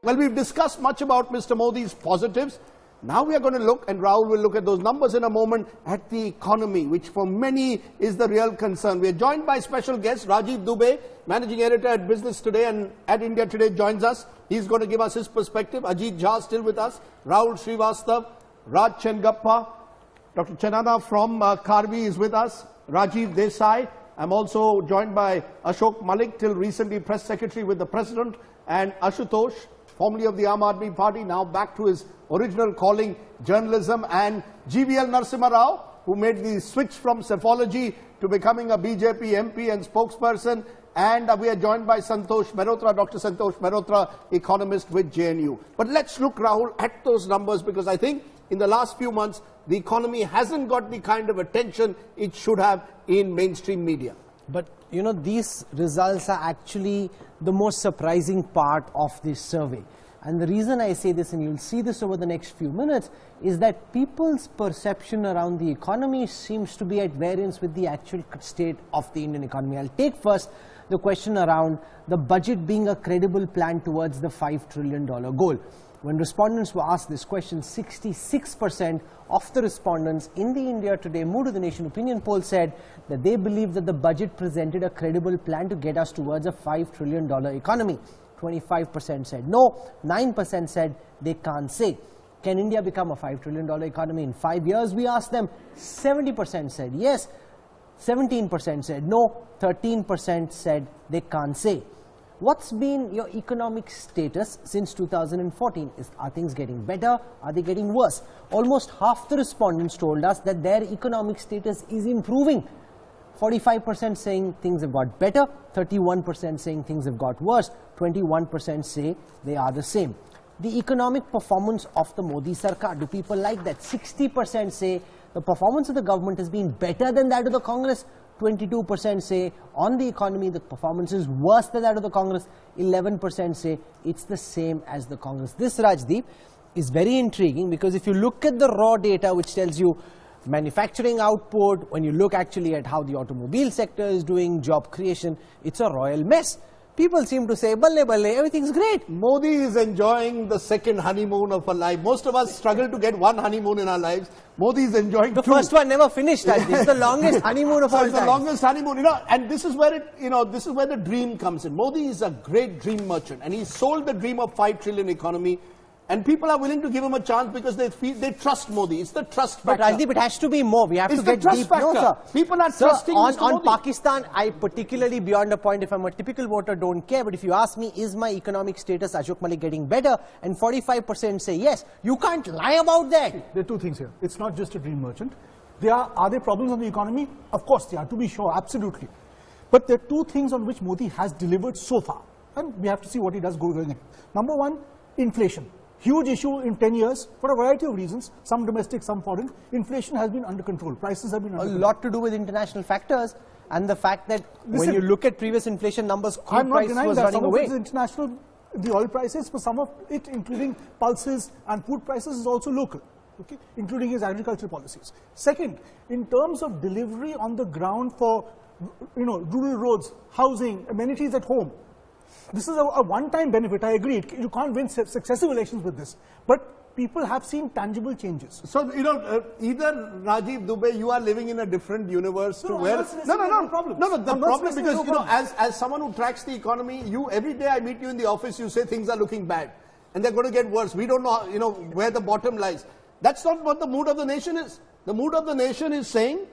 Well, we've discussed much about Mr. Modi's positives. Now we are going to look, and Rahul will look at those numbers in a moment, at the economy, which for many is the real concern. We are joined by special guest Rajiv Dubey, Managing Editor at Business Today and at India Today, joins us. He's going to give us his perspective. Ajit Jha still with us. Rahul Srivastav, Raj Chengappa, Dr. Chanana from Karvi is with us. Rajiv Desai. I'm also joined by Ashok Malik, till recently Press Secretary with the President, and Ashutosh, formerly of the Aam Aadmi Party, now back to his original calling, journalism, and GVL Narasimha Rao, who made the switch from psephology to becoming a BJP MP and spokesperson. And we are joined by Santosh Mehrotra, Dr. Santosh Mehrotra, economist with JNU. But let's look, Rahul, at those numbers, because I think in the last few months, the economy hasn't got the kind of attention it should have in mainstream media. But, you know, these results are actually the most surprising part of this survey. And the reason I say this, and you'll see this over the next few minutes, is that people's perception around the economy seems to be at variance with the actual state of the Indian economy. I'll take first the question around the budget being a credible plan towards the $5 trillion goal. When respondents were asked this question, 66% of the respondents in the India Today Mood of the Nation opinion poll said that they believe that the budget presented a credible plan to get us towards a $5 trillion economy. 25% said no, 9% said they can't say. Can India become a $5 trillion economy in 5 years? We asked them. 70% said yes, 17% said no, 13% said they can't say. What's been your economic status since 2014? Are things getting better? Are they getting worse? Almost half the respondents told us that their economic status is improving. 45% saying things have got better, 31% saying things have got worse, 21% say they are the same. The economic performance of the Modi Sarkar, do people like that? 60% say the performance of the government has been better than that of the Congress. 22% say on the economy the performance is worse than that of the Congress. 11% say it's the same as the Congress. This, Rajdeep, is very intriguing, because if you look at the raw data which tells you manufacturing output, when you look actually at how the automobile sector is doing, job creation, it's a royal mess. People seem to say, balle balle, everything's great. Modi is enjoying the second honeymoon of her life. Most of us struggle to get one honeymoon in our lives. Modi is enjoying the two. First one never finished. It's the longest honeymoon of all time. It's the longest honeymoon, you know, and this is where this is where the dream comes in. Modi is a great dream merchant, and he sold the dream of 5 trillion economy. And people are willing to give him a chance because they trust Modi. It's the trust factor. But Rajdeep, it has to be more. We have to get deep. No, sir. People are trusting Mr. On Modi. Pakistan, I particularly, beyond a point, if I'm a typical voter, don't care. But if you ask me, is my economic status, Ashok Malik, getting better? And 45% say yes. You can't lie about that. There are two things here. It's not just a dream merchant. Are there problems on the economy? Of course there are, to be sure, absolutely. But there are two things on which Modi has delivered so far. And we have to see what he does going ahead. Number one, inflation. Huge issue in 10 years for a variety of reasons, some domestic, some foreign. Inflation has been under control. Prices have been under control. A lot to do with international factors and the fact that when you look at previous inflation numbers, crude price was running away. Some of it is international, the oil prices, but some of it, including pulses and food prices, is also local, okay, including his agricultural policies. Second, in terms of delivery on the ground for, rural roads, housing, amenities at home, this is a one-time benefit, I agree. You can't win successive elections with this. But people have seen tangible changes. So, either Rajiv Dubey, you are living in a different universe to where... No problem. The problem is because, as someone who tracks the economy, every day I meet you in the office, you say things are looking bad. And they're going to get worse. We don't know, where the bottom lies. That's not what the mood of the nation is. The mood of the nation is saying,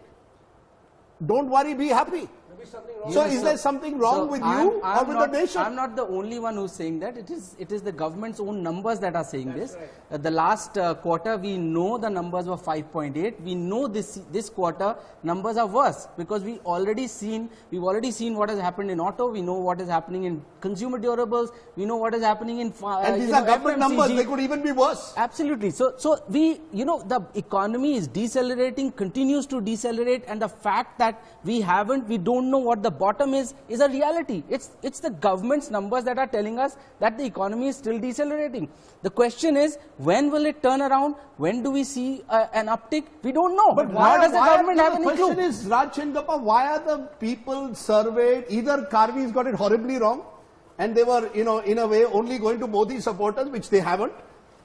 don't worry, be happy. So is there something wrong with you or with the nation? I'm not the only one who's saying that. It is the government's own numbers that are saying this. Right. The last quarter, we know the numbers were 5.8. We know this quarter numbers are worse because we've already seen what has happened in auto. We know what is happening in consumer durables. We know what is happening in and these are government numbers. They could even be worse. Absolutely. So the economy is decelerating, continues to decelerate, and the fact that we don't know what the bottom is a reality. It's the government's numbers that are telling us that the economy is still decelerating. The question is, when will it turn around? When do we see an uptick? We don't know. But why does the government have any clue? The question is, Raj Chengappa, why are the people surveyed? Either Karvi's got it horribly wrong, and they were, you know, in a way only going to Modi supporters, which they haven't.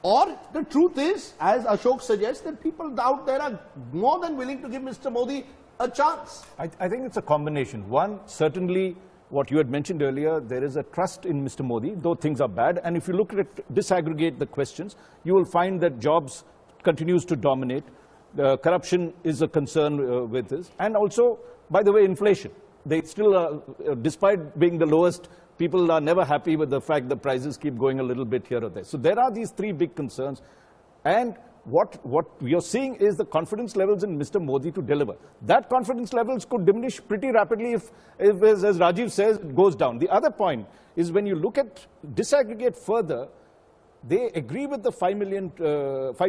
Or the truth is, as Ashok suggests, that people out there are more than willing to give Mr. Modi a chance. I think it's a combination. One, certainly what you had mentioned earlier, there is a trust in Mr. Modi, though things are bad. And if you look at disaggregate the questions, you will find that jobs continues to dominate. Corruption is a concern with this. And also, by the way, inflation. They still, despite being the lowest, people are never happy with the fact the prices keep going a little bit here or there. So there are these three big concerns. And what we are seeing is the confidence levels in Mr. Modi to deliver. That confidence levels could diminish pretty rapidly if as Rajiv says, it goes down. The other point is when you look at disaggregate further, they agree with the 5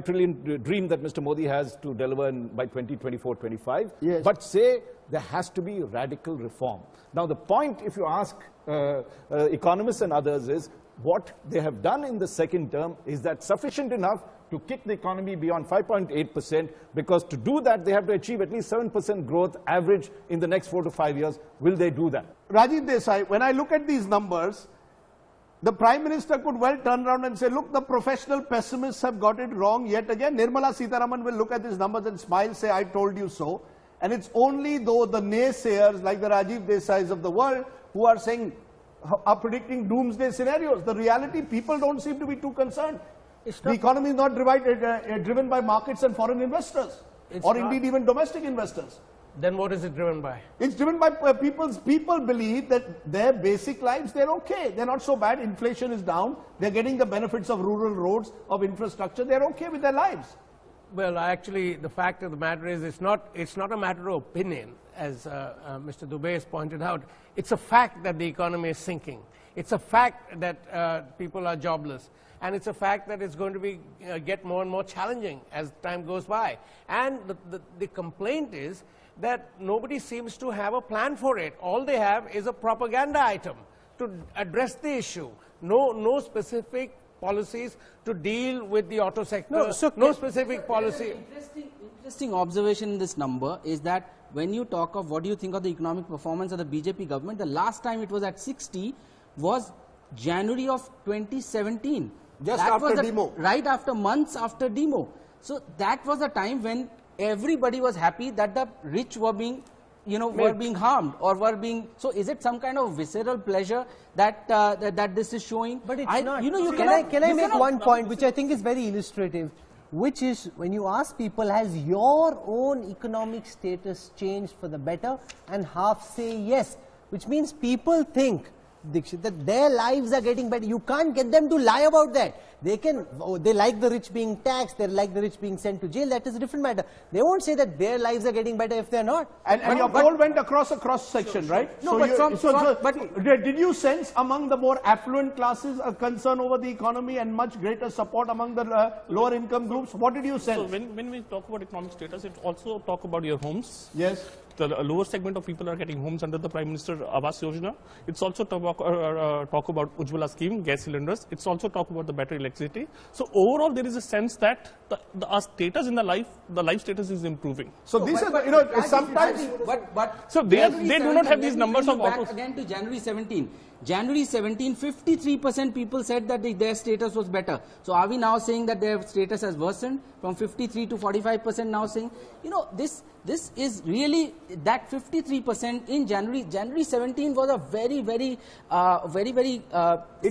trillion dream that Mr. Modi has to deliver by 2024-25, yes, but say there has to be radical reform. Now the point, if you ask economists and others, is what they have done in the second term, is that sufficient enough to kick the economy beyond 5.8%, because to do that they have to achieve at least 7% growth average in the next 4 to 5 years. Will they do that? Rajiv Desai, when I look at these numbers, the Prime Minister could well turn around and say, look, the professional pessimists have got it wrong yet again. Nirmala Sitharaman will look at these numbers and smile, say, I told you so. And it's only though the naysayers, like the Rajiv Desais of the world, who are predicting doomsday scenarios. The reality, people don't seem to be too concerned. The economy is not driven by markets and foreign investors, or indeed even domestic investors. Then what is it driven by? It's driven by people believe that their basic lives, they're okay. They're not so bad. Inflation is down. They're getting the benefits of rural roads, of infrastructure. They're okay with their lives. Well, actually, the fact of the matter is it's not a matter of opinion, as Mr. Dubey has pointed out. It's a fact that the economy is sinking. It's a fact that people are jobless. And it's a fact that it's going to get more and more challenging as time goes by. And the complaint is that nobody seems to have a plan for it. All they have is a propaganda item to address the issue. No specific policies to deal with the auto sector. No specific policy. Interesting observation in this number is that when you talk of what do you think of the economic performance of the BJP government, the last time it was at 60 was January of 2017. Just after demo. Right after months after demo. So that was a time when everybody was happy that the rich were being, were being harmed or were being. So is it some kind of visceral pleasure that that this is showing? But it's not. Can I make one point which I think is very illustrative, which is when you ask people, has your own economic status changed for the better, and half say yes, which means people think, Dikshit, that their lives are getting better. You can't get them to lie about that. They like the rich being taxed, they like the rich being sent to jail. That is a different matter. They won't say that their lives are getting better if they're not. And your poll went across a cross-section, right? No, did you sense among the more affluent classes a concern over the economy and much greater support among the lower income groups? What did you sense? So when we talk about economic status, it also talk about your homes. Yes. The lower segment of people are getting homes under the Prime Minister Awas Yojana. It's also talk about Ujjwala scheme, gas cylinders. It's also talk about the better electricity. So overall, there is a sense that our status in the life status is improving. So this is, sometimes. So they do not have these numbers of autos. Back again to January 17. January 17, 53% people said that their status was better. So are we now saying that their status has worsened from 53 to 45% now saying, this is really that 53% in January 17 was a very It was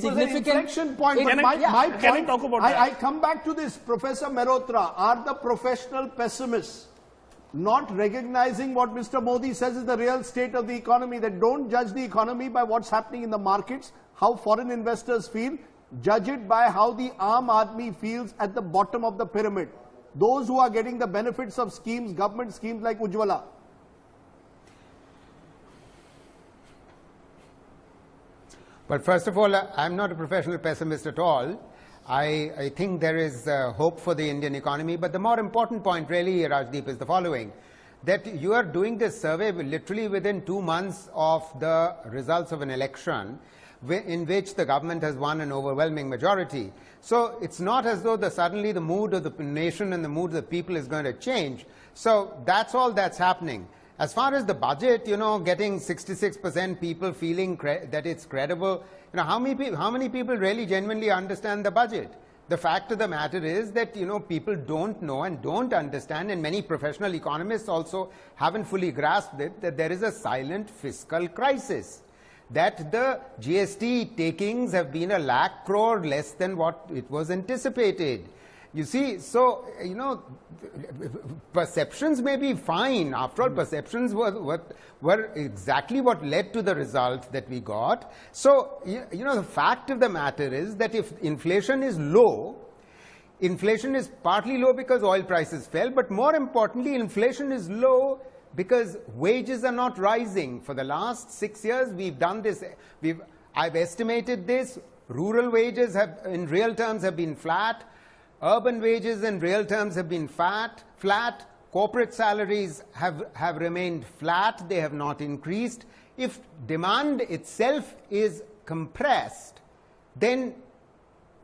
an inflection point. Can I talk about that? I come back to this, Professor Mehrotra. Are the professional pessimists not recognizing what Mr. Modi says is the real state of the economy, that don't judge the economy by what's happening in the markets, how foreign investors feel, judge it by how the Aam Aadmi feels at the bottom of the pyramid. Those who are getting the benefits of schemes, government schemes like Ujjwala. Well, first of all, I'm not a professional pessimist at all. I think there is hope for the Indian economy, but the more important point really, Rajdeep, is the following, that you are doing this survey literally within 2 months of the results of an election in which the government has won an overwhelming majority. So it's not as though suddenly the mood of the nation and the mood of the people is going to change. So that's all that's happening. As far as the budget, getting 66% people feeling that it's credible, how many people really genuinely understand the budget? The fact of the matter is that, people don't know and don't understand, and many professional economists also haven't fully grasped it, that there is a silent fiscal crisis. That the GST takings have been 1 lakh crore less than what it was anticipated. You see, so, perceptions may be fine. After all, perceptions were exactly what led to the result that we got. So, the fact of the matter is that if inflation is low, inflation is partly low because oil prices fell, but more importantly, inflation is low because wages are not rising. For the last 6 years, we've done this. I've estimated this. Rural wages in real terms have been flat. Urban wages in real terms have been flat. Corporate salaries have remained flat. They have not increased. If demand itself is compressed, then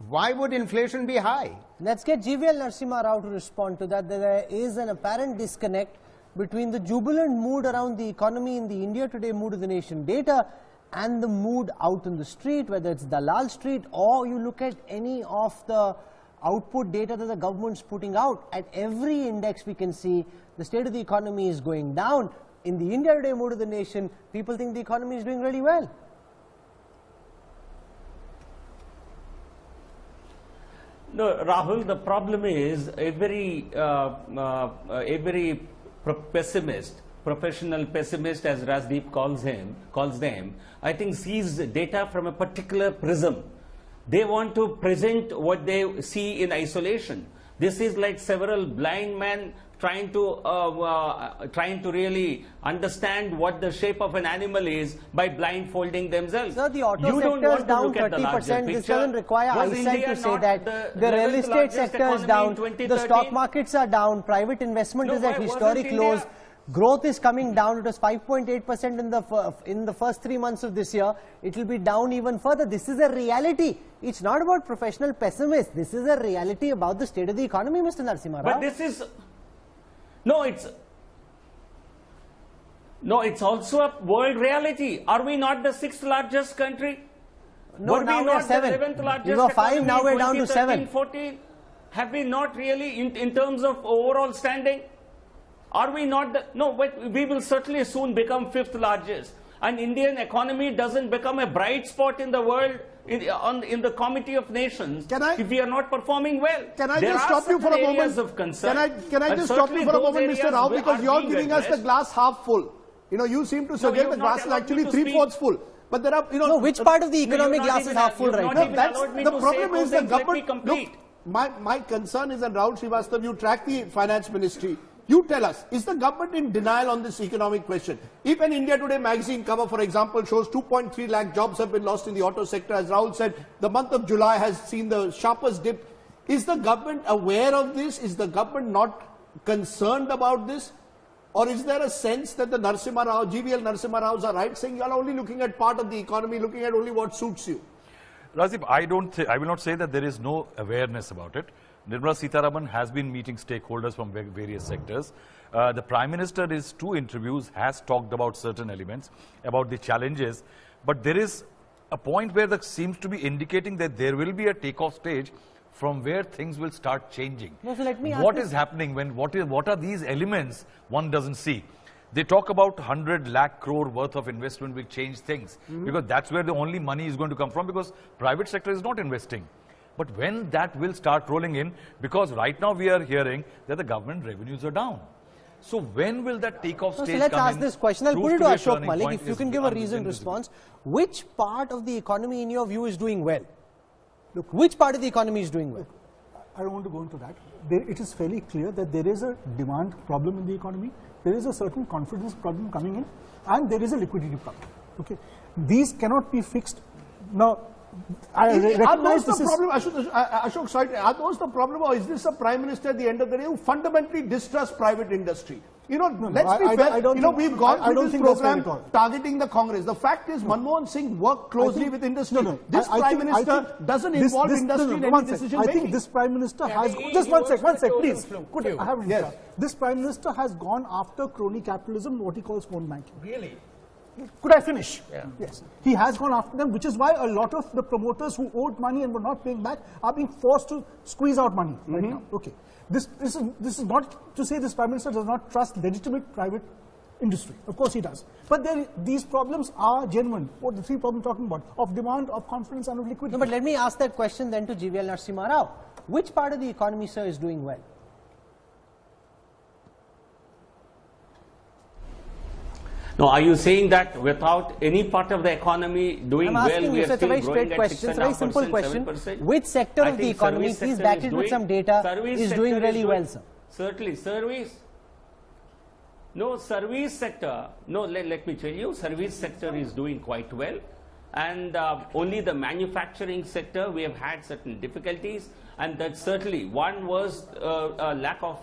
why would inflation be high? Let's get GVL Narasimha Rao to respond to that. There is an apparent disconnect between the jubilant mood around the economy in the India Today Mood of the Nation data and the mood out in the street, whether it's Dalal Street or you look at any of the output data that the government's putting out. At every index we can see the state of the economy is going down. In the India Today Mood of the Nation, people think the economy is doing really well. No, Rahul, the problem is every pessimist, professional pessimist as Rajdeep calls them, I think sees data from a particular prism. They want to present what they see in isolation. This is like several blind men trying to really understand what the shape of an animal is by blindfolding themselves. Sir, the auto sector is down 30%. This doesn't require eyesight to say that. The real estate sector is down. The stock markets are down. Private investment is at historic lows. Growth is coming down. It was 5.8% in the first 3 months of this year. It will be down even further. This is a reality. It's not about professional pessimists. This is a reality about the state of the economy, Mr. Narasimha Rao. But this is it's also a world reality. Are we not the 6th largest country? No, now we're 7. The 11th largest we were 5, now we're down to 7. 14? Have we not really, in terms of overall standing? Are we not but we will certainly soon become 5th largest. And Indian economy doesn't become a bright spot in the world, in the Committee of Nations, if we are not performing well. Can I just stop you for a moment? Of concern, can I just stop you for a moment, Mr. Rao, because you're giving us the glass half full. You seem to suggest the glass is actually 3/4 full. But there are, No, which part of the economic glass is half full right now? The problem is the government. Look, my concern is, and Rahul Srivastava, you track the finance ministry. You tell us, is the government in denial on this economic question? If an India Today magazine cover, for example, shows 2.3 lakh jobs have been lost in the auto sector, as Rahul said, the month of July has seen the sharpest dip. Is the government aware of this? Is the government not concerned about this? Or is there a sense that the Narasimha Rao, GVL Narasimha Raos are right, saying you are only looking at part of the economy, looking at only what suits you? Rajdeep, I will not say that there is no awareness about it. Nirmala Sitharaman has been meeting stakeholders from various sectors. The Prime Minister in 2 interviews has talked about certain elements, about the challenges, but there is a point where that seems to be indicating that there will be a takeoff stage from where things will start changing. No, so let me ask what is happening when, what are these elements one doesn't see? They talk about 100 lakh crore worth of investment will change things, because that's where the only money is going to come from, because private sector is not investing. But when that will start rolling in, because right now we are hearing that the government revenues are down. So when will that takeoff stage come in? So let's ask this question. I'll put it to Ashok Malik. If you can give a reasoned response. Which part of the economy, in your view, is doing well? Look, which part of the economy is doing well? I don't want to go into that. It is fairly clear that there is a demand problem in the economy. There is a certain confidence problem coming in, and there is a liquidity problem. Okay, these cannot be fixed now. Are those the problem, Ashok, sorry, are those the problem, or is this a Prime Minister at the end of the day who fundamentally distrusts private industry? You know, let's be fair. We've gone through this program targeting the Congress. The fact is, Manmohan Singh worked closely with industry. This Prime Minister doesn't involve industry in any decision making. I think this Prime Minister has... Just one sec, please. This Prime Minister has gone after crony capitalism, what he calls phone banking. Really? Could I finish? Yeah. Yes. He has gone after them, which is why a lot of the promoters who owed money and were not paying back are being forced to squeeze out money right now. Okay. This is not to say this Prime Minister does not trust legitimate private industry. Of course he does. But these problems are genuine. What the three problems talking about? Of demand, of confidence and of liquidity. No, but let me ask that question then to GVL Narasimha Rao. Which part of the economy, sir, is doing well? No, are you saying that without any part of the economy doing well, we are still growing at 6.5%, 7%? It's a very simple question. Which sector of the economy, please back it with some data, is doing really well, sir? Certainly, service. No, service sector. No, let me tell you, service sector is doing quite well. And only the manufacturing sector, we have had certain difficulties. And that certainly, one was a lack of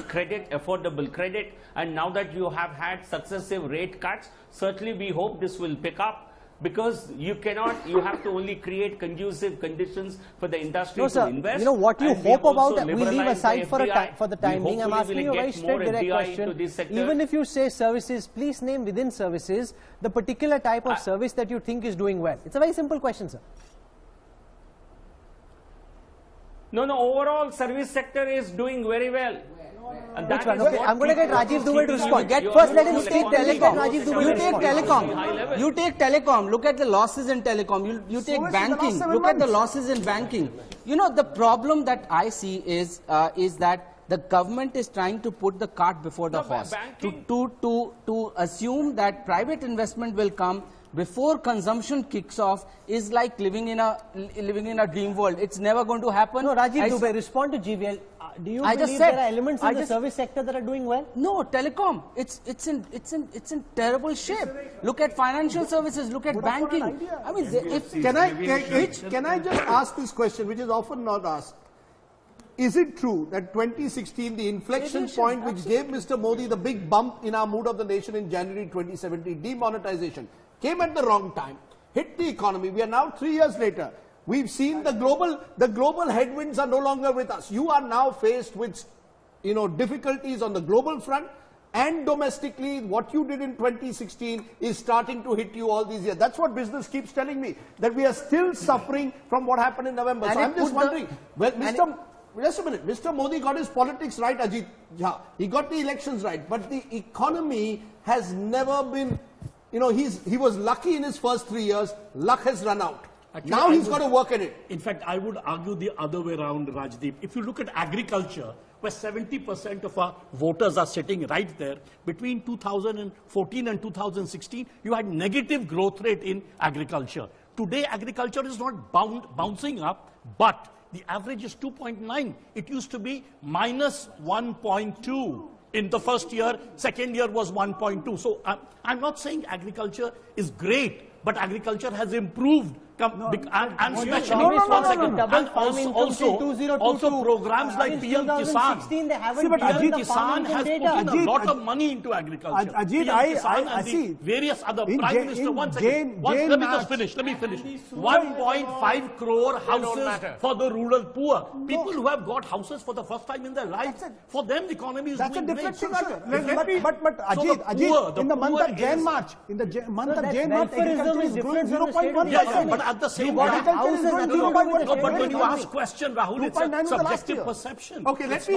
credit, affordable credit. And now that you have had successive rate cuts, certainly we hope this will pick up. Because you have to only create conducive conditions for the industry to invest. You know what you hope about that, we leave aside for the time being. I'm asking you a very straight direct question. Even if you say services, please name within services the particular type of service that you think is doing well. It's a very simple question, sir. No, overall service sector is doing very well. And that is okay, I'm going to get Rajiv Dubey to respond. First, let him speak telecom. You take telecom. Look at the losses in telecom. You take banking. Look at the losses in banking. You know, the problem that I see is that the government is trying to put the cart before the horse. To assume that private investment will come before consumption kicks off is like living in a dream world. It's never going to happen. No, Rajiv Dubey, respond to GVL. Do you believe there are elements in the service sector that are doing well? No, telecom. It's in terrible shape. Look at financial services. Look at banking. I mean, can I just ask this question, which is often not asked? Is it true that 2016, the inflection point which gave Mr. Modi the big bump in our mood of the nation in January 2017, demonetization, came at the wrong time, hit the economy? We are now 3 years later. We've seen the global headwinds are no longer with us. You are now faced with, difficulties on the global front, and domestically, what you did in 2016 is starting to hit you all these years. That's what business keeps telling me, that we are still suffering from what happened in November. So I'm just wondering, just a minute, Mr. Modi got his politics right, Ajit Jha. He got the elections right, but the economy has never been, he was lucky in his first 3 years, luck has run out. Actually, now he's got to work at it. In fact, I would argue the other way around, Rajdeep. If you look at agriculture, where 70% of our voters are sitting right there, between 2014 and 2016, you had negative growth rate in agriculture. Today, agriculture is not bouncing up, but the average is 2.9. It used to be minus 1.2. In the first year, second year was 1.2. So I'm not saying agriculture is great, but agriculture has improved. Especially also programs like PM Kisan. PM Kisan has put in a lot of money into agriculture. Ajit, I see. Various other Prime Minister. Let me finish. 1.5 crore houses for the rural poor. People who have got houses for the first time in their life, for them the economy is doing great. That's a different thing. But Ajit, in the month of Jan March, agriculture is growing 0.1%. At the same time, but when you ask question, Rahul, it's a subjective perception. Okay, let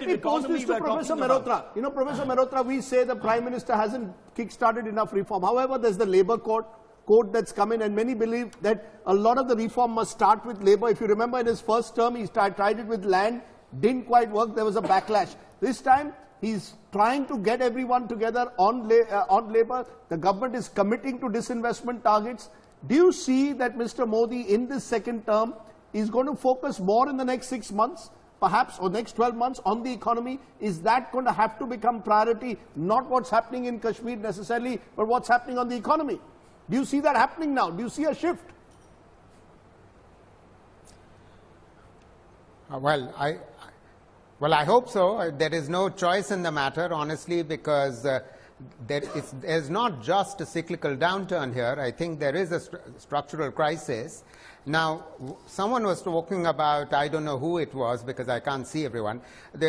me pose this to Professor Mehrotra. Professor Mehrotra, we say the Prime Minister hasn't kick-started enough reform. However, there's the Labour Code that's come in, and many believe that a lot of the reform must start with Labour. If you remember, in his first term, he tried it with land, didn't quite work, there was a backlash. This time, he's trying to get everyone together on Labour. The government is committing to disinvestment targets. Do you see that Mr. Modi in this second term is going to focus more in the next 6 months, perhaps, or next 12 months on the economy? Is that going to have to become priority, not what's happening in Kashmir necessarily, but what's happening on the economy? Do you see that happening now? Do you see a shift? Well, Well, I hope so. There is no choice in the matter, honestly, because there's not just a cyclical downturn here. I think there is a structural crisis. Now, someone was talking about, I don't know who it was because I can't see everyone.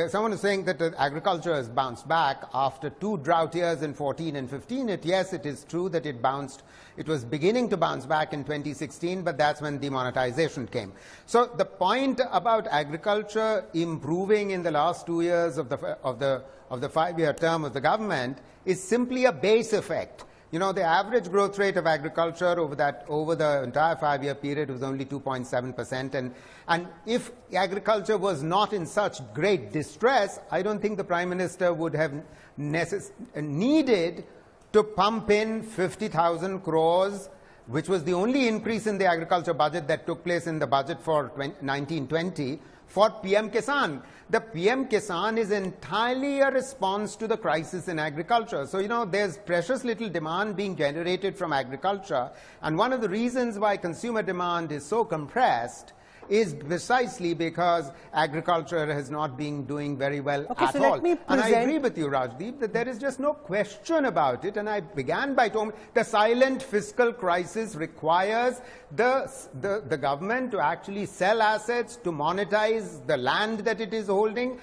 Someone was saying that agriculture has bounced back after 2 drought years in 14 and 15. Yes, it is true that it bounced. It was beginning to bounce back in 2016, but that's when demonetization came. So the point about agriculture improving in the last 2 years of the 5-year term of the government is simply a base effect. You know, the average growth rate of agriculture over the entire 5-year period was only 2.7%. And if agriculture was not in such great distress, I don't think the Prime Minister would have needed to pump in 50,000 crores, which was the only increase in the agriculture budget that took place in the budget for 1920, for PM Kisan. The PM Kisan is entirely a response to the crisis in agriculture. So, you know, there's precious little demand being generated from agriculture. And one of the reasons why consumer demand is so compressed is precisely because agriculture has not been doing very well at all. And I agree with you, Rajdeep, that there is just no question about it. And I began by telling the silent fiscal crisis requires the government to actually sell assets, to monetize the land that it is holding.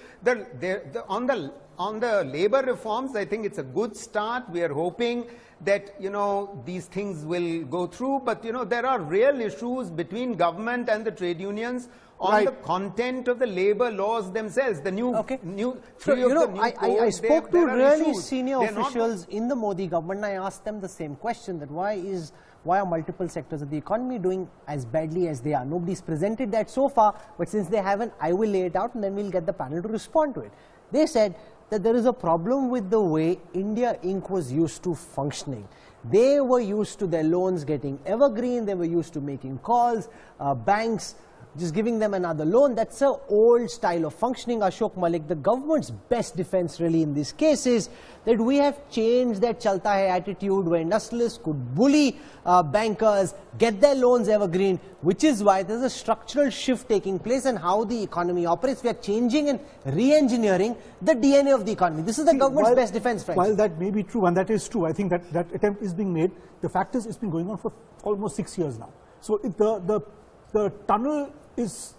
On the labor reforms, I think it's a good start. We are hoping that, you know, these things will go through, but, you know, there are real issues between government and the trade unions on the content of the labor laws themselves. The I spoke to really senior officials in the Modi government. I asked them the same question, that why are multiple sectors of the economy doing as badly as they are? Nobody's presented that so far, but since they haven't, I will lay it out and then we'll get the panel to respond to it. They said that there is a problem with the way India Inc. was used to functioning. They were used to their loans getting evergreen, they were used to making calls, banks just giving them another loan. That's an old style of functioning, Ashok Malik. The government's best defense really in this case is that we have changed that chalta hai attitude where industrialists could bully bankers, get their loans evergreen, which is why there's a structural shift taking place in how the economy operates. We are changing and re-engineering the DNA of the economy. This is the government's best defense, frankly. While that may be true, and that is true, I think that attempt is being made. The fact is, it's been going on for almost 6 years now. So the tunnel needs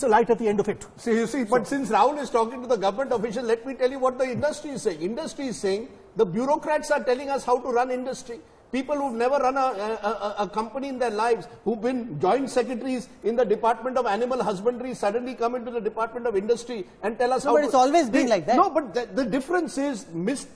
a light at the end of it. See, you see, but since Rahul is talking to the government official, let me tell you what the industry is saying. Industry is saying the bureaucrats are telling us how to run industry. People who've never run a company in their lives, who've been joint secretaries in the Department of Animal Husbandry, suddenly come into the Department of Industry and tell us how but it's always been like that. No, but the difference is,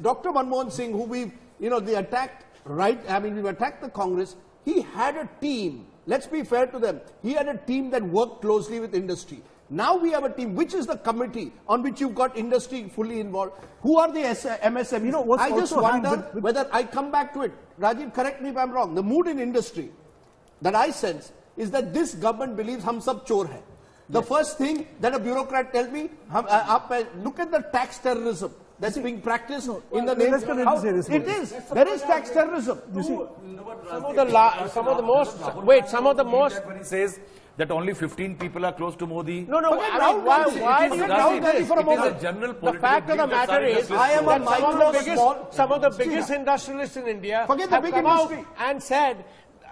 Dr. Manmohan Singh, who we've attacked the Congress, he had a team. Let's be fair to them. He had a team that worked closely with industry. Now we have a team, which is the committee on which you've got industry fully involved. Who are the MSMEs? You know, I just wonder whether I come back to it. Rajiv, correct me if I'm wrong. The mood in industry that I sense is that this government believes hum sab chor hai. The first thing that a bureaucrat tells me, look at the tax terrorism that's being practiced in the name. It is. There is tax terrorism. You see, some of the most. When he says that only 15 people are close to Modi. No. Why do you doubt this for a moment? The fact of the matter is, some of the biggest industrialists in India have come out and said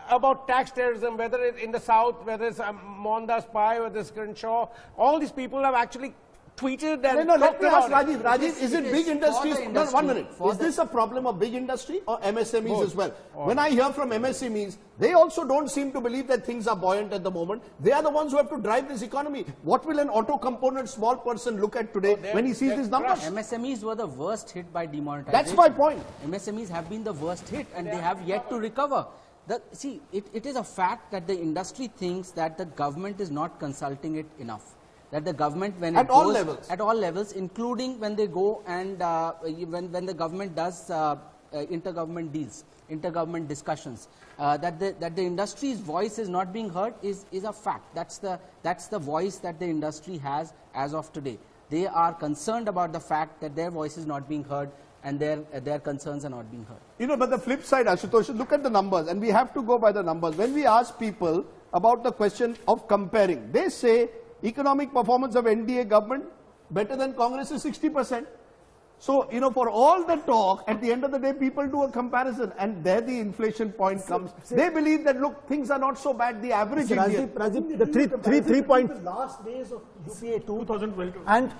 about tax terrorism, whether it's in the south, whether it's Mohandas Pai, whether it's Crenshaw, all these people have actually tweeted and let me ask Rajiv, is it big industries? No, 1 minute. Is this a problem of big industry or MSMEs as well? When I hear from MSMEs, they also don't seem to believe that things are buoyant at the moment. They are the ones who have to drive this economy. What will an auto component small person look at today when he sees these numbers? MSMEs were the worst hit by demonetization. That's my point. MSMEs have been the worst hit and they have yet to recover. It is a fact that the industry thinks that the government is not consulting it enough. That the government, when at all levels, including when they go and when the government does intergovernment deals, intergovernment discussions, that the industry's voice is not being heard is a fact. That's the voice that the industry has as of today. They are concerned about the fact that their voice is not being heard and their concerns are not being heard. You know, but the flip side, Ashutosh, look at the numbers, and we have to go by the numbers. When we ask people about the question of comparing, they say Economic performance of NDA government better than Congress is 60%. So, you know, for all the talk, at the end of the day, people do a comparison, and there the inflation point comes. They believe that, look, things are not so bad, the average Indian. Rajiv, the three points. The last days of UPA 2012 and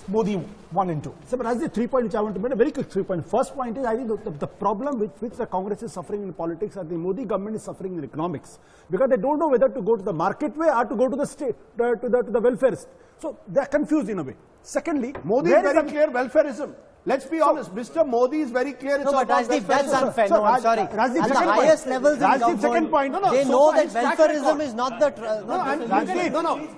Modi 1 and 2. So, but the 3 points which I want to make, a very quick 3 points. First point is, I think the problem with which the Congress is suffering in politics and the Modi government is suffering in economics, because they don't know whether to go to the market way or to go to the state, to the welfare. So, they are confused in a way. Secondly, Modi is very clear welfareism. Let's be honest, Mr. Modi is very clear. It's no, but Rajdeep, that's unfair. No, I'm sorry. Rajdeep, at the highest levels in government, second point. they know that welfareism is not the...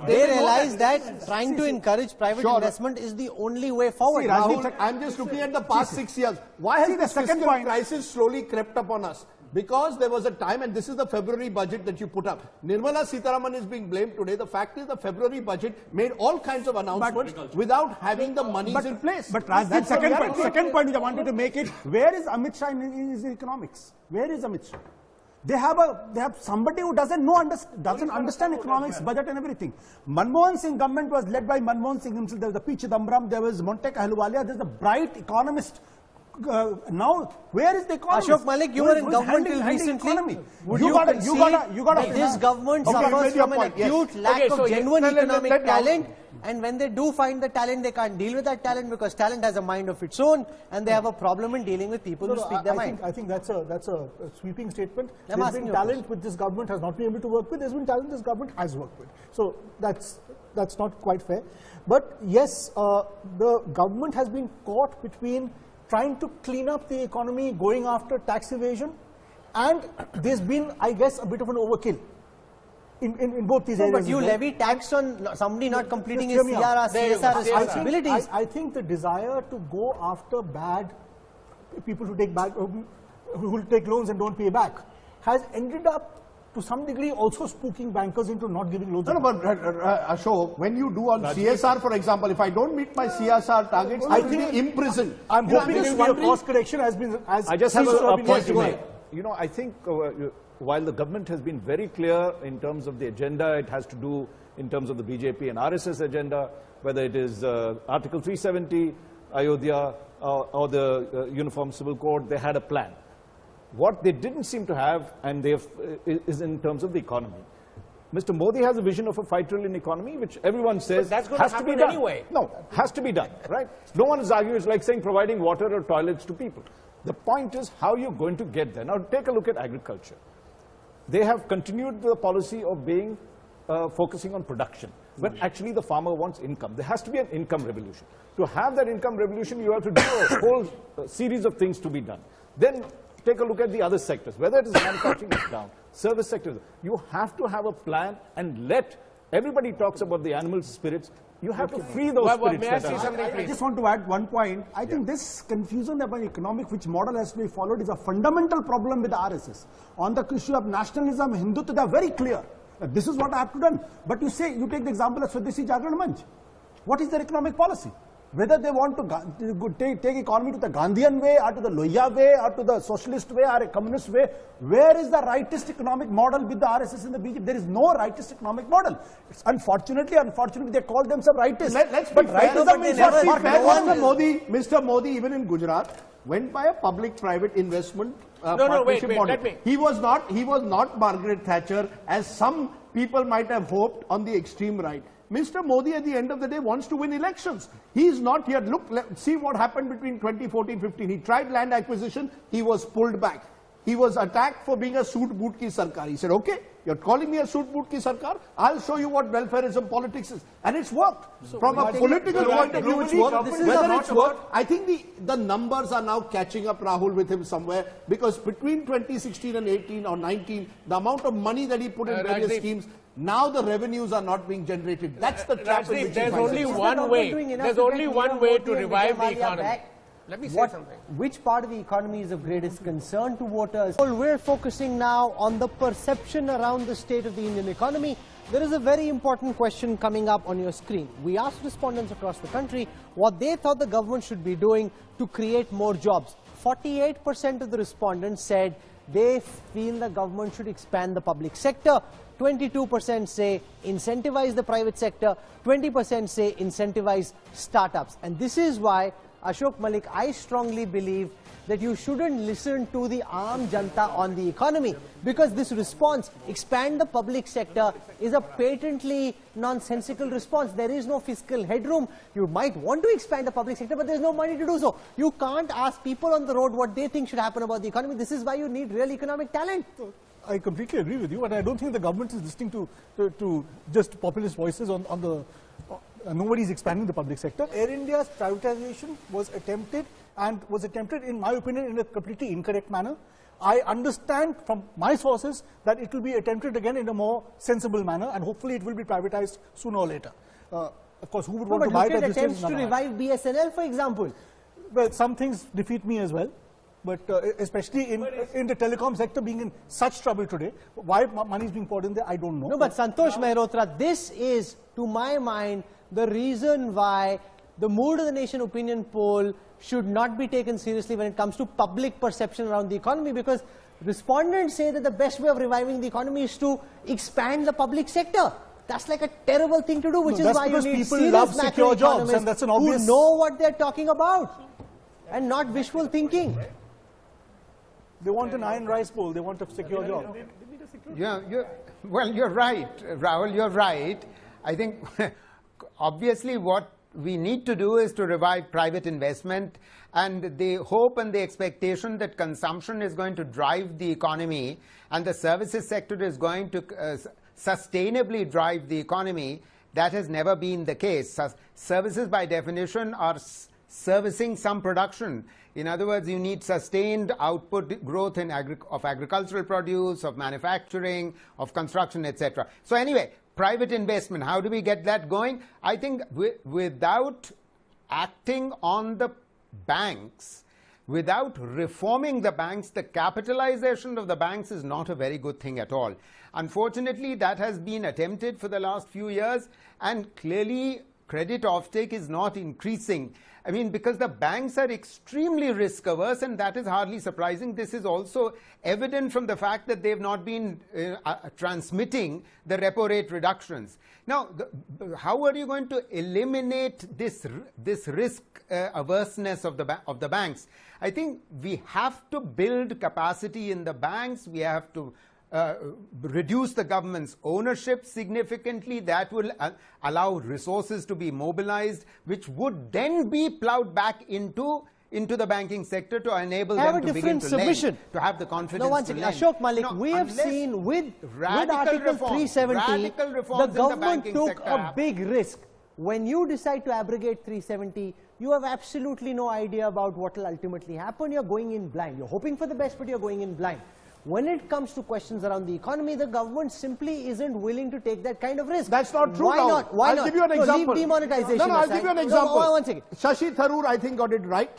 They realize that trying to encourage private investment is the only way forward. See, Rahul, I'm just looking at the past 6 years. Why has the second crisis slowly crept up on us? Because there was a time, and this is the February budget that you put up. Nirmala Sitharaman is being blamed today. The fact is the February budget made all kinds of announcements without having the monies in place. But Raj, that second point which I wanted to make it, where is Amit Shah in his economics? Where is Amit Shah? They have somebody who doesn't understand economics, budget and everything. Manmohan Singh government was led by Manmohan Singh himself. There was the P. Chidambaram, there was Montek Ahluwalia, there's a bright economist. Now, where is the economy? Ashok Malik, you were in government till recently. You got this government suffers from an acute lack of genuine economic talent, and when they do find the talent, they can't deal with that talent because talent has a mind of its own, and they have a problem in dealing with people who speak their mind. I think that's a sweeping statement. There's been talent which this government has not been able to work with. There's been talent this government has worked with. So that's not quite fair. But yes, the government has been caught between trying to clean up the economy, going after tax evasion, and there's been, I guess, a bit of an overkill in both these areas. But you levy tax on somebody not completing his CSR responsibilities. I think the desire to go after bad people who take loans and don't pay back has ended up to some degree also spooking bankers into not giving loans. No, but Ashok, when you do on CSR, for example, if I don't meet my CSR targets, I will be imprisoned. I'm hoping there will be a cost correction I just have a point to make. You know, I think while the government has been very clear in terms of the agenda, it has to do in terms of the BJP and RSS agenda, whether it is Article 370, Ayodhya, or the Uniform Civil Code, they had a plan. What they didn't seem to have, and is in terms of the economy. Mr. Modi has a vision of a 5 trillion economy, which everyone says has to be done. Anyway. No, has to be done, right? No one is arguing. It's like saying providing water or toilets to people. The point is how you're going to get there. Now, take a look at agriculture. They have continued the policy of being focusing on production, but actually the farmer wants income. There has to be an income revolution. To have that income revolution, you have to do a whole series of things to be done. Then take a look at the other sectors, whether it is manufacturing is down, service sectors. You have to have a plan and let everybody talks about the animal spirits. You have to free those spirits. May I say something, please? I just want to add one point. I think this confusion about economic, which model has to be followed, is a fundamental problem with the RSS. On the issue of nationalism, Hindutva, they are very clear. This is what I have to do. But you take the example of Swadeshi Jagran Manch. What is their economic policy? Whether they want to take economy to the Gandhian way or to the Lohiya way or to the socialist way or a communist way, where is the rightist economic model with the RSS and the BJP? There is no rightist economic model. It's unfortunately, they call themselves rightists. Let's be fair. Mr. Modi, even in Gujarat, went by a public-private investment partnership model. He was not Margaret Thatcher, as some people might have hoped on the extreme right. Mr. Modi, at the end of the day, wants to win elections. He is not here. Look, see what happened between 2014-15. He tried land acquisition. He was pulled back. He was attacked for being a suit boot ki sarkar. He said, okay, you're calling me a suit boot ki sarkar. I'll show you what welfareism politics is. And it's worked. So from a political point of view, it's worked. Whether it's worked, I think the numbers are now catching up, Rahul, with him somewhere. Because between 2016 and 18 or 19, the amount of money that he put in various schemes, now the revenues are not being generated. That's the trap in which there's only one way. There's only one way to revive the economy. Let me say something. Which part of the economy is of greatest concern to voters? Well, we're focusing now on the perception around the state of the Indian economy. There is a very important question coming up on your screen. We asked respondents across the country what they thought the government should be doing to create more jobs. 48% of the respondents said they feel the government should expand the public sector. 22% say incentivize the private sector. 20% say incentivize startups. And this is why, Ashok Malik, I strongly believe that you shouldn't listen to the Aam Janta on the economy, because this response, expand the public sector, is a patently nonsensical response. There is no fiscal headroom. You might want to expand the public sector, but there's no money to do so. You can't ask people on the road what they think should happen about the economy. This is why you need real economic talent. I completely agree with you, but I don't think the government is listening to just populist voices on the... nobody is expanding the public sector. Air India's privatization was attempted, in my opinion, in a completely incorrect manner. I understand from my sources that it will be attempted again in a more sensible manner, and hopefully it will be privatized sooner or later. Of course, who would want to buy it at this stage? Attempts to revive BSNL, for example. Well, some things defeat me as well. But especially in the telecom sector being in such trouble today, why money is being poured in there, I don't know. No, but Santosh Mehrotra, this is, to my mind, the reason why the Mood of the Nation opinion poll should not be taken seriously when it comes to public perception around the economy, because respondents say that the best way of reviving the economy is to expand the public sector. That's like a terrible thing to do, which is why you need people serious love secure jobs, and that's an obvious... who know what they're talking about and not wishful thinking. They want an iron rice bowl. They want a secure job. Yeah, you're right, Rahul, you're right. I think obviously what we need to do is to revive private investment, and the hope and the expectation that consumption is going to drive the economy and the services sector is going to sustainably drive the economy. That has never been the case. Services by definition are servicing some production. In other words, you need sustained output growth of agricultural produce, of manufacturing, of construction, etc. So anyway, private investment, how do we get that going? I think without acting on the banks, without reforming the banks, the capitalization of the banks is not a very good thing at all. Unfortunately, that has been attempted for the last few years, and clearly credit offtake is not increasing. I mean, because the banks are extremely risk averse, and that is hardly surprising. This is also evident from the fact that they have not been transmitting the repo rate reductions. Now, how are you going to eliminate this risk averseness of the banks? I think we have to build capacity in the banks. We have to reduce the government's ownership significantly. That will allow resources to be mobilized, which would then be plowed back into the banking sector to enable them to begin to lend, to have the confidence to lend. Ashok Malik, we have seen with Article 370, the government took a big risk. When you decide to abrogate 370, you have absolutely no idea about what will ultimately happen. You're going in blind. You're hoping for the best, but you're going in blind. When it comes to questions around the economy, the government simply isn't willing to take that kind of risk. That's not true. Why not? Why I'll not? give you an example. Leave demonetization No, I'll aside. give you an example. No, 1 second. Shashi Tharoor, I think, got it right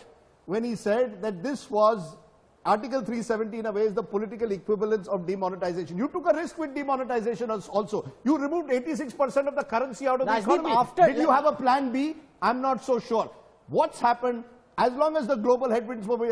when he said that this was Article 370 in a way is the political equivalence of demonetization. You took a risk with demonetization also. You removed 86% of the currency out of the economy. Did you have a plan B? I'm not so sure. What's happened? As long as the global headwinds were,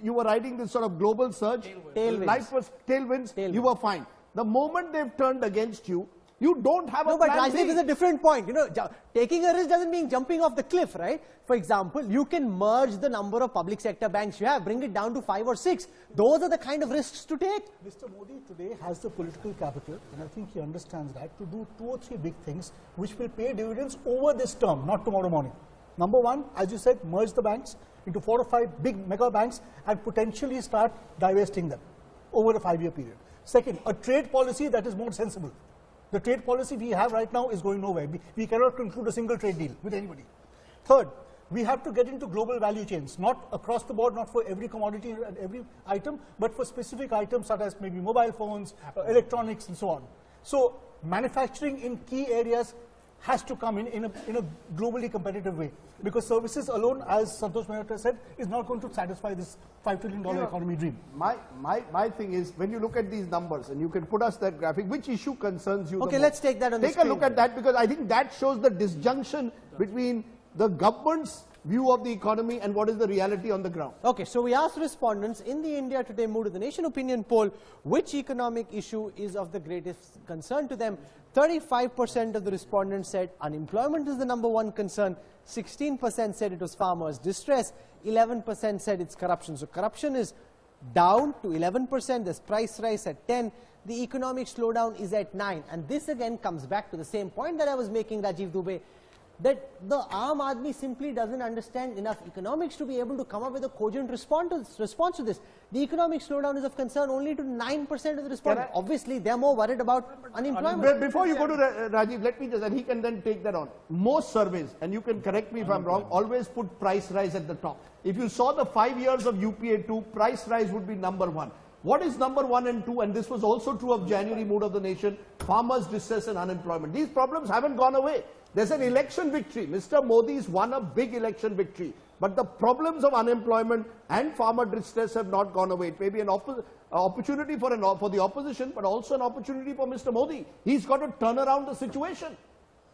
you were riding this sort of global surge, life was tailwinds, you were fine. The moment they've turned against you, you don't have a plan B. No, but Rajdeep is a different point. You know, taking a risk doesn't mean jumping off the cliff, right? For example, you can merge the number of public sector banks you have, bring it down to 5 or 6. Those are the kind of risks to take. Mr. Modi today has the political capital, and I think he understands that, to do 2 or 3 big things which will pay dividends over this term, not tomorrow morning. Number one, as you said, merge the banks into 4 or 5 big mega banks and potentially start divesting them over a 5-year period. Second, a trade policy that is more sensible. The trade policy we have right now is going nowhere. We cannot conclude a single trade deal with anybody. Third, we have to get into global value chains, not across the board, not for every commodity and every item, but for specific items such as maybe mobile phones, electronics, and so on. So manufacturing in key areas has to come in a globally competitive way, because services alone, as Santosh Mehrotra said, is not going to satisfy this $5 trillion economy dream. My thing is, when you look at these numbers, and you can put us that graphic, which issue concerns you the most? Let's take that on the screen. Take a look at that, because I think that shows the disjunction between the government's view of the economy and what is the reality on the ground. Okay, so we asked respondents in the India Today Mood of the Nation opinion poll, which economic issue is of the greatest concern to them. 35% of the respondents said unemployment is the #1 concern, 16% said it was farmers' distress, 11% said it's corruption. So corruption is down to 11%, there's price rise at 10%, the economic slowdown is at 9%. And this again comes back to the same point that I was making, Rajiv Dubey, that the Aam Aadmi simply doesn't understand enough economics to be able to come up with a cogent response to this. The economic slowdown is of concern only to 9% of the respondents. Obviously, they're more worried about unemployment. Before you go to Rajiv, let me just, and he can then take that on. Most surveys, and you can correct me if I'm wrong, always put price rise at the top. If you saw the 5 years of UPA 2, price rise would be #1. What is #1 and 2, and this was also true of January Mood of the Nation, farmers' distress and unemployment. These problems haven't gone away. There's an election victory. Mr. Modi's won a big election victory. But the problems of unemployment and farmer distress have not gone away. It may be an opportunity for the opposition, but also an opportunity for Mr. Modi. He's got to turn around the situation.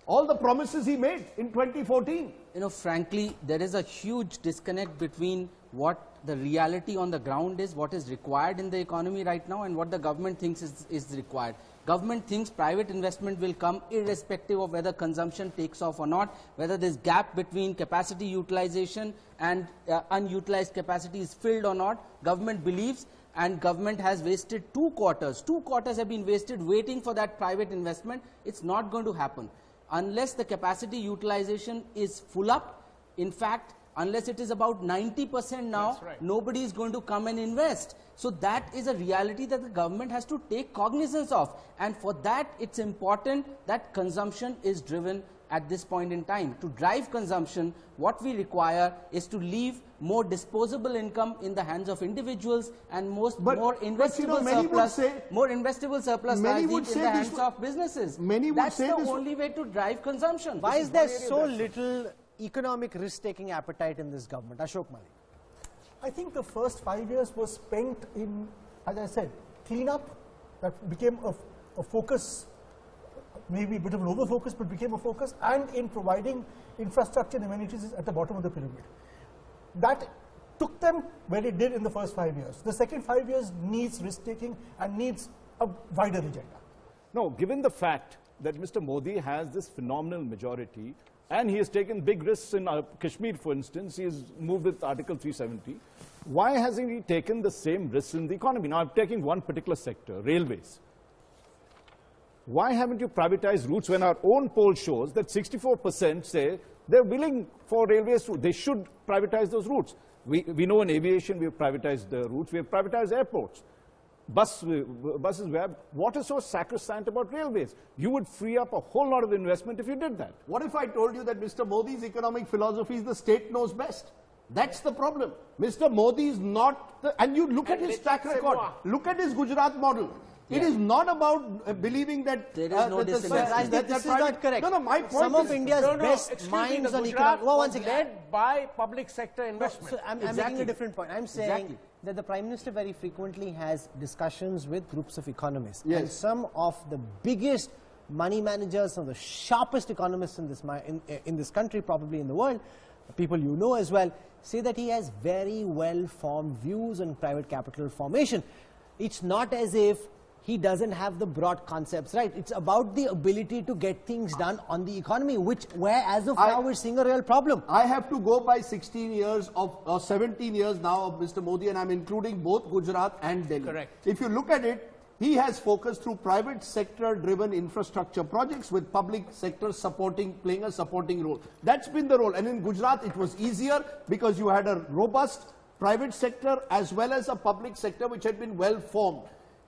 All the promises he made in 2014. You know, frankly, there is a huge disconnect between what the reality on the ground is, what is required in the economy right now, and what the government thinks is required. Government thinks private investment will come irrespective of whether consumption takes off or not, whether this gap between capacity utilization and unutilized capacity is filled or not. Government believes, and government has wasted 2 quarters. 2 quarters have been wasted waiting for that private investment. It's not going to happen. Unless the capacity utilization is full up, in fact, unless it is about 90% now, nobody is going to come and invest. So that is a reality that the government has to take cognizance of. And for that, it's important that consumption is driven at this point in time. To drive consumption, what we require is to leave more disposable income in the hands of individuals and more investable surplus in the hands of businesses. That's the only way to drive consumption. Why is there so little economic risk-taking appetite in this government? Ashok Malik. I think the first 5 years was spent in, as I said, cleanup. That became a focus, maybe a bit of an over-focus, but became a focus, and in providing infrastructure and amenities at the bottom of the pyramid. That took them where it did in the first 5 years. The second 5 years needs risk-taking and needs a wider agenda. No, given the fact that Mr. Modi has this phenomenal majority, and he has taken big risks in Kashmir, for instance. He has moved with Article 370. Why hasn't he taken the same risks in the economy? Now, I'm taking one particular sector, railways. Why haven't you privatized routes when our own poll shows that 64% say they're willing for railways to, they should privatize those routes? We know in aviation we have privatized the routes, we have privatized airports. Buses, what is so sacrosanct about railways? You would free up a whole lot of investment if you did that. What if I told you that Mr. Modi's economic philosophy is the state knows best? That's the problem. Mr. Modi is not, and you look at his track record, look at his Gujarat model. It is not about believing that there is no discipline. This is not correct. No, my point Some of India's best minds on economics. One second. Led by public sector investment. So I'm making a different point. I'm saying that the Prime Minister very frequently has discussions with groups of economists. Yes. And some of the biggest money managers, some of the sharpest economists in this country, probably in the world, people you know as well, say that he has very well-formed views on private capital formation. It's not as if he doesn't have the broad concepts, right? It's about the ability to get things done on the economy, where as of now we're seeing a real problem. I have to go by 16 years or 17 years now of Mr. Modi, and I'm including both Gujarat and Delhi. Correct. If you look at it, he has focused through private sector-driven infrastructure projects with public sector playing a supporting role. That's been the role. And in Gujarat, it was easier because you had a robust private sector as well as a public sector which had been well formed.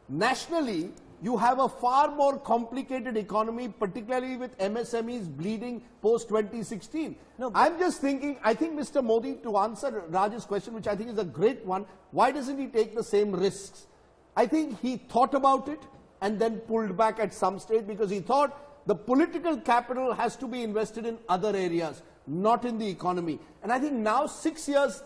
Nationally, you have a far more complicated economy, particularly with MSMEs bleeding post-2016. No, I'm just thinking, I think Mr. Modi, to answer Raj's question, which I think is a great one, why doesn't he take the same risks? I think he thought about it and then pulled back at some stage because he thought the political capital has to be invested in other areas, not in the economy. And I think now 6 years,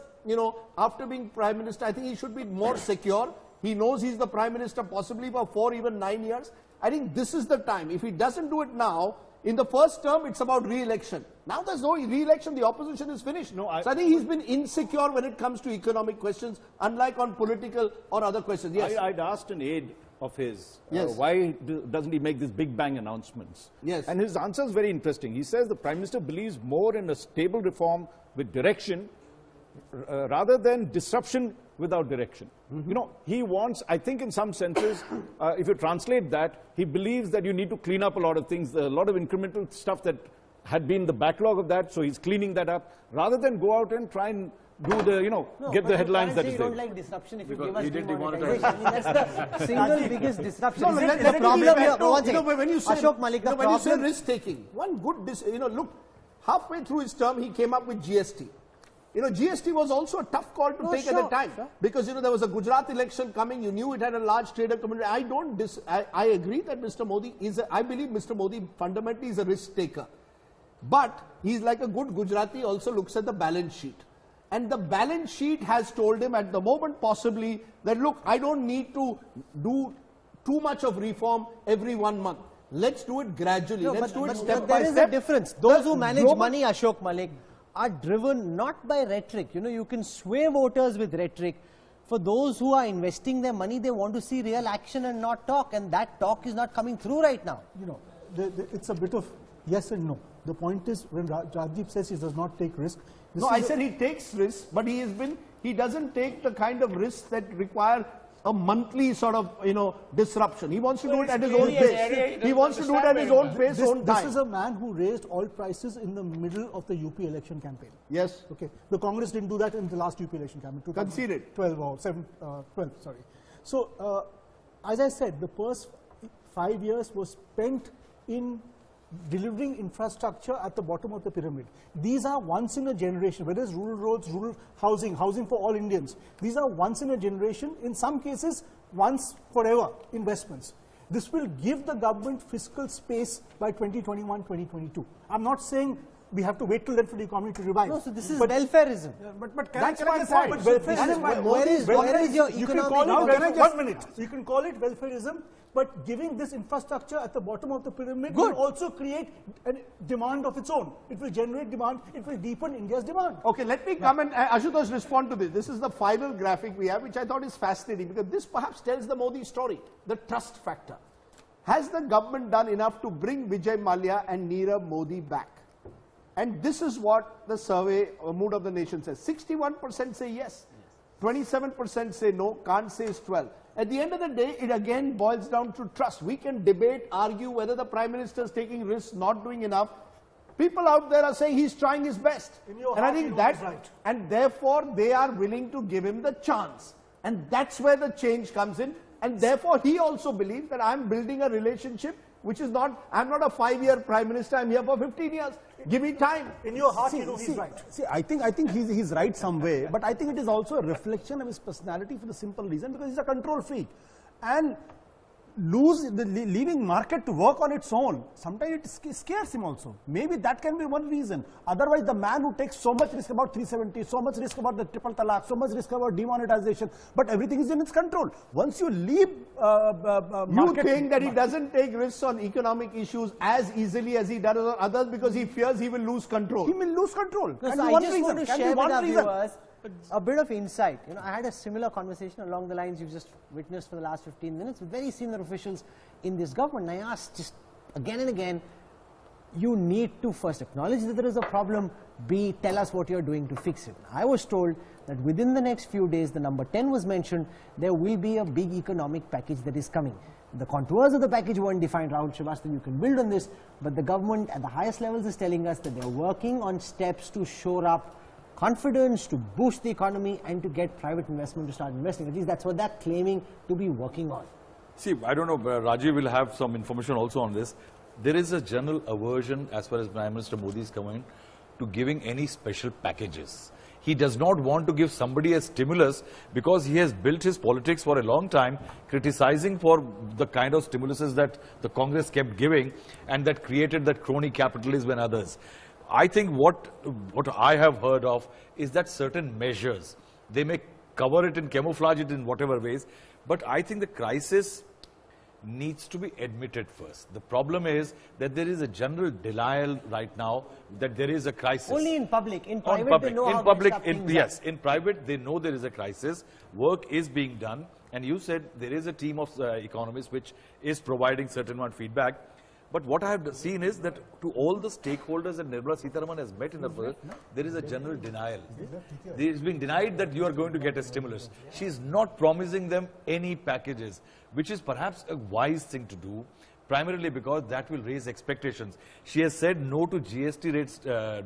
after being Prime Minister, I think he should be more secure. He knows he's the Prime Minister possibly for 4, even 9 years. I think this is the time. If he doesn't do it now, In the first term, it's about re-election. Now there's no re-election, the opposition is finished. So I think he's been insecure when it comes to economic questions, unlike on political or other questions. Yes. I'd asked an aide of his, Yes. why doesn't he make these big bang announcements? Yes. And his answer is very interesting. He says the Prime Minister believes more in a stable reform with direction rather than disruption without direction. You know, he wants, I think in some senses, if you translate that, he believes that you need to clean up a lot of things, a lot of incremental stuff that had been the backlog of that, so he's cleaning that up, rather than go out and try and do the, you know, get the headlines that is you there. don't like disruption if Because you give us he did demonetization. I mean, that's the single biggest disruption. No, Isn't let it? me The be problem fair. here, No, one you know, second. when you say, Ashok Malik, the when you say problem, risk-taking, one good, look, halfway through his term, he came up with GST. You know, GST was also a tough call to take at the time. Because, you know, there was a Gujarat election coming, you knew it had a large trader community. I agree that Mr. Modi is, I believe Mr. Modi fundamentally is a risk taker. But he's like a good Gujarati, also looks at the balance sheet. And the balance sheet has told him at the moment possibly that, look, I don't need to do too much of reform every 1 month. Let's do it gradually. Let's do it step by there step. is a difference. Those who manage money, Ashok Malik, are driven not by rhetoric. You know, you can sway voters with rhetoric. For those who are investing their money, they want to see real action and not talk. And that talk is not coming through right now. You know, it's a bit of yes and no. The point is, when Rajdeep says he does not take risk. No, I said he takes risks, but he doesn't take the kind of risks that require a monthly sort of, you know, disruption. He wants to do it at his own pace. He wants to do it at his own pace, own time. This is a man who raised oil prices in the middle of the UP election campaign. Yes. Okay. The Congress didn't do that in the last UP election campaign. Conceded. 12 or 12, sorry. So, as I said, the first 5 years was spent in delivering infrastructure at the bottom of the pyramid. These are once in a generation, whether it's rural roads, rural housing, housing for all Indians. These are once in a generation, in some cases, once forever investments. This will give the government fiscal space by 2021, 2022. I'm not saying we have to wait till then for the economy to revive. No, so this is welfareism. But That's my point. But welfareism, Where is your you can call economic... it 1 minute. You can call it welfareism, but giving this infrastructure at the bottom of the pyramid will also create a demand of its own. It will generate demand. It will deepen India's demand. Okay, let me come and Ashutosh respond to this. This is the final graphic we have, which I thought is fascinating, because this perhaps tells the Modi story, the trust factor. Has the government done enough to bring Vijay Mallya and Nirav Modi back? And this is what the survey, Mood of the Nation says. 61% say yes, 27% say no, can't say is 12. At the end of the day, it again boils down to trust. We can debate, argue whether the Prime Minister is taking risks, not doing enough. People out there are saying he's trying his best. And I think that, right. And therefore they are willing to give him the chance. And that's where the change comes in. And therefore he also believes that I'm building a relationship which is not, I'm not a 5-year Prime Minister, I'm here for 15 years. Give me time. In your heart, you know he's right. See, I think he's right some way, but I think it is also a reflection of his personality for the simple reason because he's a control freak. And leaving market to work on its own, sometimes it scares him also. Maybe that can be one reason. Otherwise, the man who takes so much risk about 370, so much risk about the triple talaq, so much risk about demonetization, but everything is in its control. Once you leave you think that he doesn't take risks on economic issues as easily as he does on others because he fears he will lose control. He will lose control. So I just want to share with our viewers a bit of insight. You know, I had a similar conversation along the lines you've just witnessed for the last 15 minutes with very senior officials in this government. And I asked just again and again, you need to first acknowledge that there is a problem, B, tell us what you're doing to fix it. I was told that within the next few days, the number 10 was mentioned, there will be a big economic package that is coming. The contours of the package weren't defined. Rahul Srivastava, you can build on this, but the government at the highest levels is telling us that they're working on steps to shore up confidence, to boost the economy and to get private investment to start investing. At least that's what they're claiming to be working on. See, I don't know, Rajiv will have some information also on this. There is a general aversion as far as Prime Minister Modi is concerned to giving any special packages. He does not want to give somebody a stimulus because he has built his politics for a long time criticizing for the kind of stimuluses that the Congress kept giving and that created that crony capitalism and others. I think what I have heard of is that certain measures, they may cover it and camouflage it in whatever ways, but I think the crisis needs to be admitted first. The problem is that there is a general denial right now that there is a crisis. Only in public. In private, they know how to stop things yes, in private, they know there is a crisis. Work is being done. And you said there is a team of economists which is providing certain amount of feedback. But what I have seen is that to all the stakeholders that Nirmala Sitharaman has met in the first, there is a general denial. There is being denied that you are going to get a stimulus. She is not promising them any packages, which is perhaps a wise thing to do, primarily because that will raise expectations. She has said no to GST rates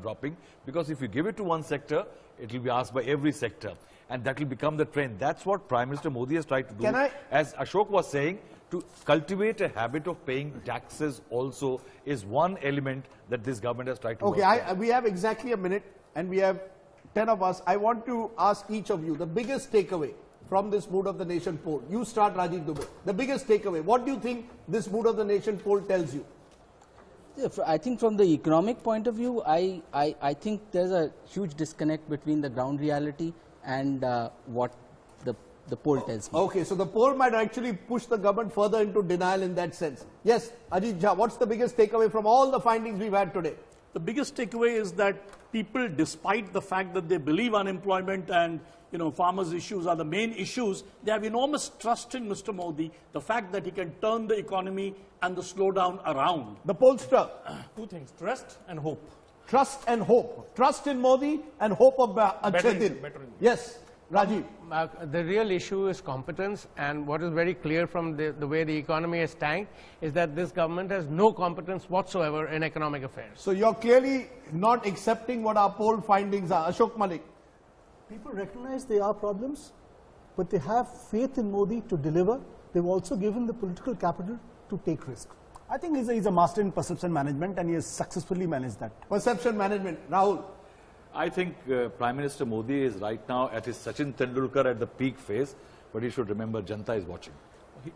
dropping, because if you give it to one sector, it will be asked by every sector. And that will become the trend. That's what Prime Minister Modi has tried to do. As Ashok was saying, to cultivate a habit of paying taxes also is one element that this government has tried to work on. We have exactly a minute and we have 10 of us. I want to ask each of you the biggest takeaway from this Mood of the Nation poll. You start, Rajiv Dubey. The biggest takeaway. What do you think this Mood of the Nation poll tells you? I think from the economic point of view, I think there's a huge disconnect between the ground reality and what the poll tells me. Okay, so the poll might actually push the government further into denial in that sense. Yes, Ajit Jha, what's the biggest takeaway from all the findings we've had today? The biggest takeaway is that people, despite the fact that they believe unemployment and farmers' issues are the main issues, they have enormous trust in Mr. Modi, the fact that he can turn the economy and the slowdown around. The pollster. Two things, trust and hope. Trust and hope. Trust in Modi and hope of Achhe. Yes, Rajiv. The real issue is competence, and what is very clear from the way the economy has tanked is that this government has no competence whatsoever in economic affairs. So you're clearly not accepting what our poll findings are. Ashok Malik. People recognize there are problems, but they have faith in Modi to deliver. They've also given the political capital to take risk. I think he's a master in perception management and he has successfully managed that. Perception management. Rahul. I think Prime Minister Modi is right now at his Sachin Tendulkar at the peak phase, but he should remember Janta is watching.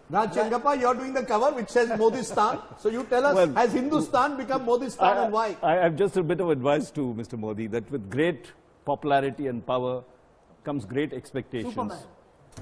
Raj Chengappa, you're doing the cover which says Modistan. So you tell us, has Hindustan become Modistan and why? I have just a bit of advice to Mr. Modi that with great popularity and power comes great expectations. Superman.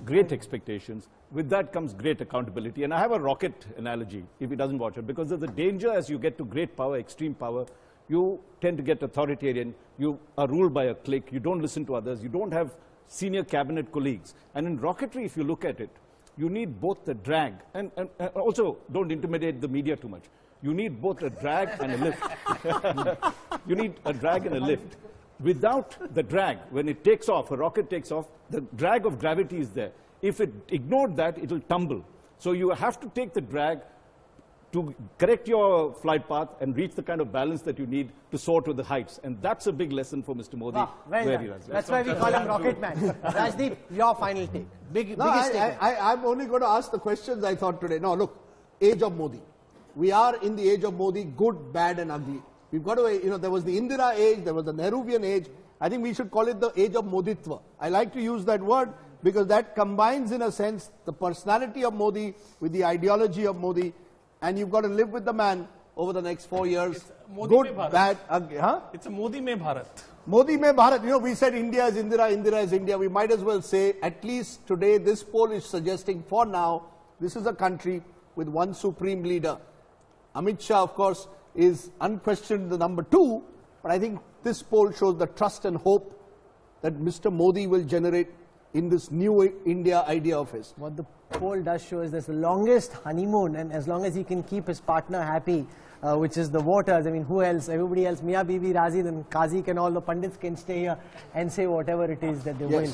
Great expectations. With that comes great accountability. And I have a rocket analogy, if he doesn't watch it, because there's a danger as you get to great power, extreme power, you tend to get authoritarian, you are ruled by a clique, you don't listen to others, you don't have senior cabinet colleagues. And in rocketry, if you look at it, you need both the drag, and also don't intimidate the media too much. You need both a drag and a lift. You need a drag and a lift. Without the drag, when it takes off, a rocket takes off, the drag of gravity is there. If it ignored that, it will tumble. So you have to take the drag to correct your flight path and reach the kind of balance that you need to soar to the heights. And that's a big lesson for Mr. Modi. Well done. That's why we call him Rocket Man. Rajdeep, your final take. Biggest take. I'm only going to ask the questions I thought today. No, look, age of Modi. We are in the age of Modi, good, bad and ugly. We've got to, there was the Indira age, there was the Nehruvian age. I think we should call it the age of Moditva. I like to use that word because that combines, in a sense, the personality of Modi with the ideology of Modi. And you've got to live with the man over the next 4 years. Good, bad, ugly. Huh? It's a Modi mein Bharat. Modi mein Bharat. We said India is Indira, Indira is India. We might as well say, at least today, this poll is suggesting, for now, this is a country with one supreme leader. Amit Shah, of course, is unquestioned the number 2, but I think this poll shows the trust and hope that Mr. Modi will generate in this new India idea of his. What the poll does show is there's the longest honeymoon, and as long as he can keep his partner happy, which is the voters, I mean, who else? Everybody else, Mia Bibi, Razi, then Qazi can, all the pundits can stay here and say whatever it is that they will.